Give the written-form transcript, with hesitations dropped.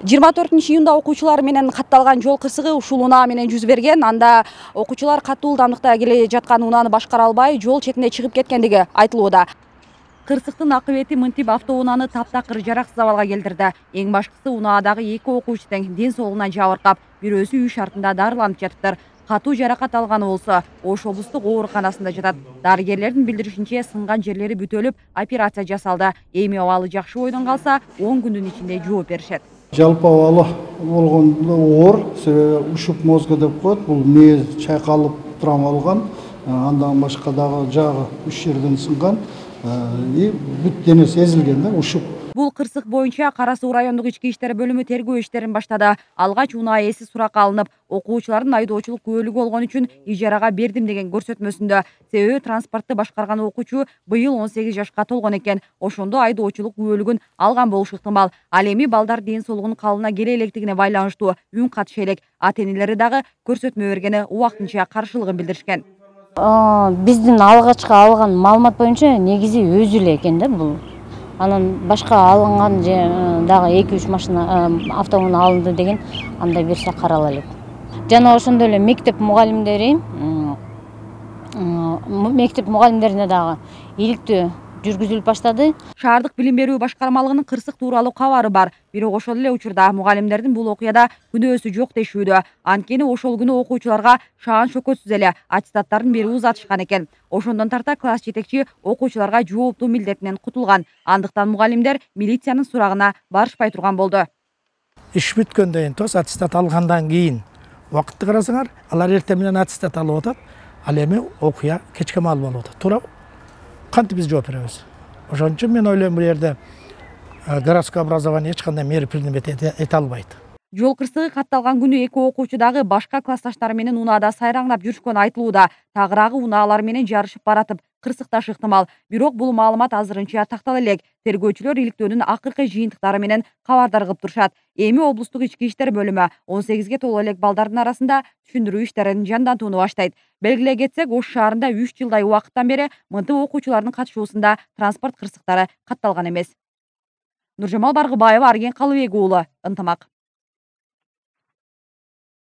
24-июнда окуучулар менен катталган жол кырсыгы ушул унаа менен жүз берген. Анда окуучулар катуу ылдамдыкта келе жаткан унааны башкара албай, жол четине чыгып кеткендиги айтылууда. Кырсыктын акыбети мынтип автоунааны таптакыр жараксыз абалга келтирди. Эң башкысы унаадагы эки окуучунун ден соолугуна жабыркап, бирөөсү үй шартында дарыланып жатыптыр. Катуу жаракат алганы болсо, Ош облустук ооруканасында жатат. Дарыгерлердин билдиришинче, сынган жерлери бүтөлүп, операция жасалды. Эми абалы жакшы бойдон калса, 10 күндүн ичинде жооп беришет. Жалпы абалы болгондо оор, ушуп мозга деп коет. Бул мээ чайкалып турам алган. Андан башка дагы жагы 3 жерден сынган. Бүт денеси эзилген да, ушуп. Бул кырсык боюнча Кара Суу райондук ички иштер бөлүмү тергөө иштерин баштады. Алгач унаа ээси суракка алынып, окуучулардын айдоочулук күбөлүгү болгон үчүн ижарага бердим деген көрсөтмөсүндө. Себеби транспортты башкарган окуучу быйыл 18 жашка толгон экен. Ошондо айдоочулук күбөлүгүн алган болушу ыктымал. Ал эми балдар ден соолугунун калыбына келе электигине байланыштуу үн катыша элек. Ата-энелери дагы көрсөтмө бергени убактынча каршылыгын билдиришкен. Биздин алгачкы алган маалымат боюнча негизи өзү эле экен да бул. Анан башка алынган дагы 2-3 машина автоунаа алынды деген андай берсе карала элек. Жана ошондой эле мектеп мугалимдерине дагы иликтөө жүргүзүлүп баштады. Шаардык билим берүү башкармалыгынын кырсык тууралуу кабары бар. Бирок ошол эле учурда мугалимдердин бул окуяда күнөөсү жок дешүүдө. Анткени ошол күнү окуучуларга шаан шөкөтсүз эле аттестаттарын берип узатышкан экен. Ошондон тарта класс жетекчи окуучуларга жооптуу милдетинен кутулган. Андыктан мугалимдер милициянын сурагына барышпай турган болду. Иш бүткөндөн тоз аттестат алгандан кийин убакытты карасаңар, алар эртең менен аттестат алып атат. Ал эми окуя кечке маал болуп атат. Туура кантип биз жооп беребиз? Ошон үчүн мен ойлойм, бул жерде городское образование эч кандай мера принять эте албайт. Жол кырсыгы катталган күнү эки окуучу дагы башка классташтары менен унаада сайраңдап жүрүшкөнү айтылууда. Тагыраагы унаалар менен жарышып баратып, кырсыкташы ыктымал. Бирок бул маалымат азырынча тактала элек. Тергөөчүлөр иликтөөнүн акыркы жыйынтыктары менен кабардар кылып турушат. Эми облустук ички иштер бөлүмү 18ге толо элек балдардын арасында түшүндүрүү иштерин жандантууну баштайт. Белгилей кетсек, Ош шаарында 3 жылдай убакыттан бери мынтип окуучулардын катышуусунда транспорт кырсыктары катталган эмес. Нуржамал Баргыбаева, Арген Калыбек уулу, Ынтымак.